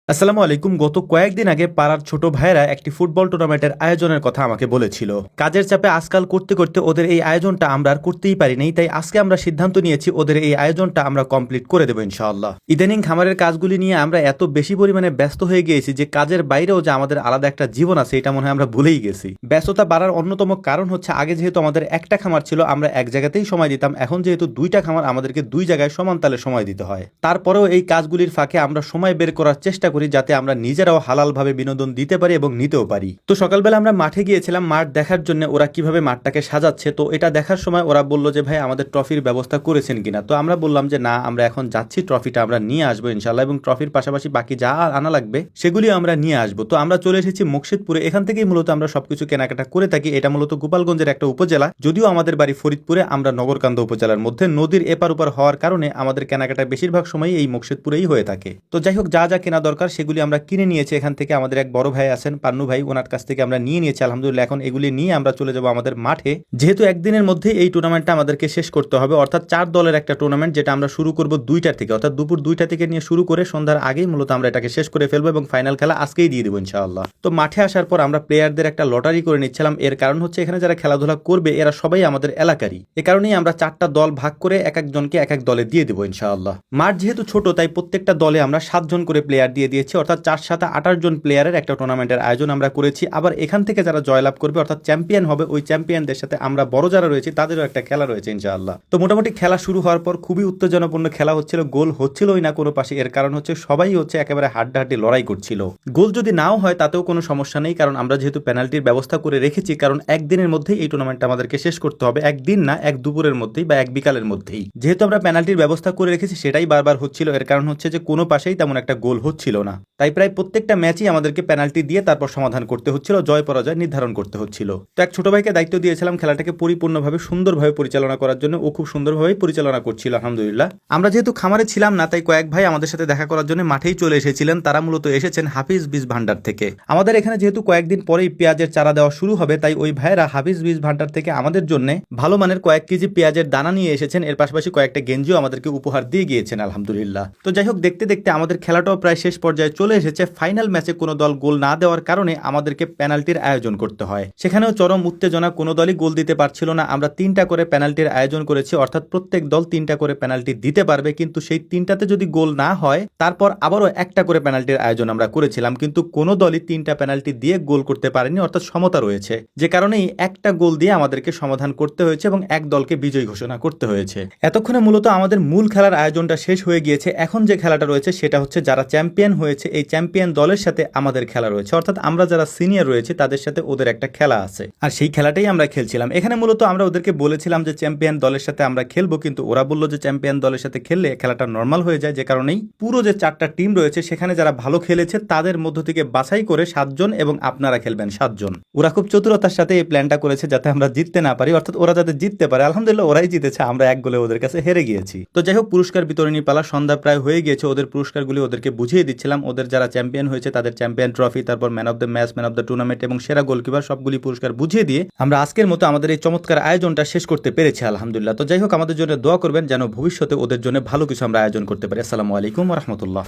আসসালামু আলাইকুম। গত কয়েকদিন আগে পাড়ার ছোট ভাইয়েরা একটি ফুটবল টুর্নামেন্টের আয়োজনের কথা আমাকে বলেছিল। কাজের চাপে আজকাল করতে করতে ওদের এই আয়োজনটা আমরা আর করতেই পারি নাই, তাই আজকে আমরা সিদ্ধান্ত নিয়েছি ওদের এই আয়োজনটা আমরা কমপ্লিট করে দেবো ইনশাআল্লাহ। ইদানিং খামারের কাজগুলি নিয়ে আমরা এত বেশি পরিমাণে ব্যস্ত হয়ে গিয়েছি যে কাজের বাইরেও যে আমাদের আলাদা একটা জীবন আছে এটা মনে হয় আমরা ভুলেই গেছি। ব্যস্ততা বাড়ার অন্যতম কারণ হচ্ছে আগে যেহেতু আমাদের একটা খামার ছিল আমরা এক জায়গাতেই সময় দিতাম, এখন যেহেতু দুইটা খামার আমাদেরকে দুই জায়গায় সমান তালে সময় দিতে হয়। তারপরেও এই কাজগুলির ফাঁকে আমরা সময় বের করার চেষ্টা করি যাতে আমরা নিজেরাও হালালভাবে বিনোদন দিতে পারি এবং নিতেও পারি। তো সকালবেলা আমরা মাঠে গিয়েছিলাম মাঠ দেখার জন্য, ওরা কিভাবে মাঠটাকে সাজাচ্ছে। তো এটা দেখার সময় ওরা বলল যে ভাই আমাদের ট্রফির ব্যবস্থা করেছেন কিনা। তো আমরা বললাম যে না, আমরা এখন যাচ্ছি, ট্রফিটা আমরা নিয়ে আসবো ইনশাল্লাহ, এবং ট্রফির পাশাপাশি বাকি যা আনা লাগবে সেগুলি আমরা নিয়ে আসবো। তো আমরা চলে এসেছি মুকশেদপুরে, এখান থেকেই মূলত আমরা সবকিছু কেনাকাটা করে থাকি। এটা মূলত গোপালগঞ্জের একটা উপজেলা, যদিও আমাদের বাড়ি ফরিদপুরে, আমরা নগরকান্দা উপজেলার মধ্যে নদীর এপার ওপার হওয়ার কারণে আমাদের কেনাকাটা বেশিরভাগ সময় এই মুকশেদপুরেই হয়ে থাকে। তো যাই হোক, যা যা কেনা দরকার সেগুলি আমরা কিনে নিয়েছি। এখান থেকে আমাদের এক বড় ভাই আছেন পান্নু ভাই, ওনার কাছ থেকে আমরা নিয়ে নিয়েছি আলহামদুলিল্লাহ। এখন এগুলি নিয়ে আমরা চলে যাব আমাদের মাঠে, যেহেতু একদিনের মধ্যে এই টুর্নামেন্টটা আমাদেরকে শেষ করতে হবে। অর্থাৎ 4 দলের একটা টুর্নামেন্ট, যেটা আমরা শুরু করব 2টা থেকে, অর্থাৎ দুপুর 2টা থেকে নিয়ে শুরু করে সন্ধ্যার আগেই মূলত আমরা এটাকে শেষ করে ফেলবো এবং ফাইনাল খেলা আজকেই দিয়ে দেবো ইনশাআল্লাহ। তো মাঠে আসার পর আমরা প্লেয়ারদের একটা লটারি করে নিচ্ছিলাম। এর কারণ হচ্ছে এখানে যারা খেলাধুলা করবে এরা সবাই আমাদের এলাকারই, এ কারণেই আমরা 4টা দল ভাগ করে এক একজনকে এক এক দলে দিয়ে দেবো ইনশাআল্লাহ। মাঠ যেহেতু ছোট তাই প্রত্যেকটা দলে আমরা 7 জন করে প্লেয়ার দিয়ে দিয়েছি, অর্থাৎ 4 7 28 জন প্লেয়ারের একটা টুর্নামেন্টের আয়োজন আমরা করেছি। আবার এখান থেকে যারা জয়লাভ করবে অর্থাৎ চ্যাম্পিয়ন হবে, ওই চ্যাম্পিয়নদের সাথে আমরা বড় যারা রয়েছে তাদেরও একটা খেলা রয়েছে ইনশাআল্লাহ। তো মোটামুটি খেলা শুরু হওয়ার পর খুবই উত্তেজনাপূর্ণ খেলা হচ্ছিল, গোল হচ্ছিলই না কোনো পাশে। এর কারণ হচ্ছে সবাই একেবারে হাড্ডাহাড্ডি লড়াই করছিল। গোল যদি নাও হয় তাতেও কোনো সমস্যা নেই, কারণ আমরা যেহেতু পেনাল্টির ব্যবস্থা করে রেখেছি, কারণ একদিনের মধ্যেই এই টুর্নামেন্টটা আমাদেরকে শেষ করতে হবে। একদিন না, এক দুপুরের মধ্যেই বা এক বিকালের মধ্যেই। যেহেতু আমরা পেনাল্টির ব্যবস্থা করে রেখেছি সেটাই বারবার হচ্ছিল। এর কারণ হচ্ছে যে কোনো পাশেই তেমন একটা গোল হচ্ছিল না, তাই প্রায় প্রত্যেকটা ম্যাচই আমাদেরকে পেনাল্টি দিয়ে তারপর সমাধান করতে হচ্ছিল, জয় পরাজয় নির্ধারণ করতে হচ্ছিল। তো এক ছোট ভাইকে দায়িত্ব দিয়েছিলাম খেলাটাকে পরিপূর্ণভাবে সুন্দরভাবে পরিচালনা করার জন্য, ও খুব সুন্দরভাবে পরিচালনা করছিল আলহামদুলিল্লাহ। আমরা যেহেতু খামারে ছিলাম না তাই কয়েক ভাই আমাদের সাথে দেখা করার জন্য মাঠেই চলে এসেছিলেন। তারা মূলত এসেছেন হাফিজ বীজ ভান্ডার থেকে। আমাদের এখানে যেহেতু কয়েকদিন পরেই পেঁয়াজের চারা দেওয়া শুরু হবে, তাই ওই ভাইয়েরা হাফিজ বীজ ভান্ডার থেকে আমাদের জন্য ভালো মানের কয়েক কেজি পেঁয়াজের দানা নিয়ে এসেছেন। এর পাশাপাশি কয়েকটা গেঞ্জিও আমাদেরকে উপহার দিয়ে গিয়েছেন আলহামদুলিল্লাহ। তো যাই হোক, দেখতে দেখতে আমাদের খেলাটাও প্রায় শেষ পর্যায়ে চলে এসেছে। ফাইনাল ম্যাচে কোনো দল গোল না দেওয়ার কারণে আমাদেরকে পেনাল্টির আয়োজন করতে হয়। সেখানেও চরম উত্তেজনা, কোনো দলই গোল দিতে পারছিল না। আমরা 3টা করে পেনাল্টির আয়োজন করেছি, অর্থাৎ প্রত্যেক দল 3টা করে পেনাল্টি দিতে পারবে, কিন্তু সেই 3টাতে যদি গোল না হয় তারপর আবারও একটা করে পেনাল্টির আয়োজন আমরা করেছিলাম, কিন্তু কোনো দলই 3টা পেনাল্টি দিয়ে গোল করতে পারেনি, অর্থাৎ সমতা রয়েছে। যে কারণেই একটা গোল দিয়ে আমাদেরকে সমাধান করতে হয়েছে এবং এক দলকে বিজয়ী ঘোষণা করতে হয়েছে। এতক্ষণে মূলত আমাদের মূল খেলার আয়োজনটা শেষ হয়ে গিয়েছে। এখন যে খেলাটা রয়েছে সেটা হচ্ছে যারা চ্যাম্পিয়ন হয়েছে এই চ্যাম্পিয়ন দলের সাথে আমাদের খেলা রয়েছে, অর্থাৎ আমরা যারা সিনিয়র রয়েছে তাদের সাথে ওদের একটা খেলা আছে, আর সেই খেলাটাই আমরা খেলছিলাম। এখানে মূলত আমরা ওদেরকে বলেছিলাম যে চ্যাম্পিয়ন দলের সাথে আমরা খেলবো, কিন্তু ওরা বললো যে চ্যাম্পিয়ন দলের সাথে খেললে খেলাটা নর্মাল হয়ে যায়। যে কারণেই পুরো যে 4টা টিম রয়েছে সেখানে যারা ভালো খেলেছে তাদের মধ্য থেকে বাছাই করে 7 জন এবং আপনারা খেলবেন 7 জন। ওরা খুব চতুরতার সাথে এই প্ল্যানটা করেছে যাতে আমরা জিততে না পারি, অর্থাৎ ওরা যাতে জিততে পারে। আলহামদুলিল্লাহ ওরাই জিতেছে, আমরা এক গোলে ওদের কাছে হেরে গিয়েছি। তো যাই হোক, পুরস্কার বিতরণী পালা সন্ধ্যা প্রায় হয়ে গিয়েছে। ওদের পুরস্কারগুলি ওদেরকে বুঝিয়ে দিচ্ছিলাম। ওদের যারা চ্যাম্পিয়ন হয়েছে তাদের চ্যাম্পিয়ন ট্রফি, তারপর man of the match, man of the tournament এবং সেরা গোলকিপার সবগুলি পুরস্কার বুঝিয়ে দিয়ে আমরা আজকের মতো আমাদের এই চমৎকার আয়োজনটা শেষ করতে পেরেছি আলহামদুলিল্লাহ। তো যাই হোক, আমাদের জন্য দোয়া করবেন যেন ভবিষ্যতে ওদের জন্য ভালো কিছু আমরা আয়োজন করতে পারি। আসসালামু আলাইকুম ওয়া রাহমাতুল্লাহ।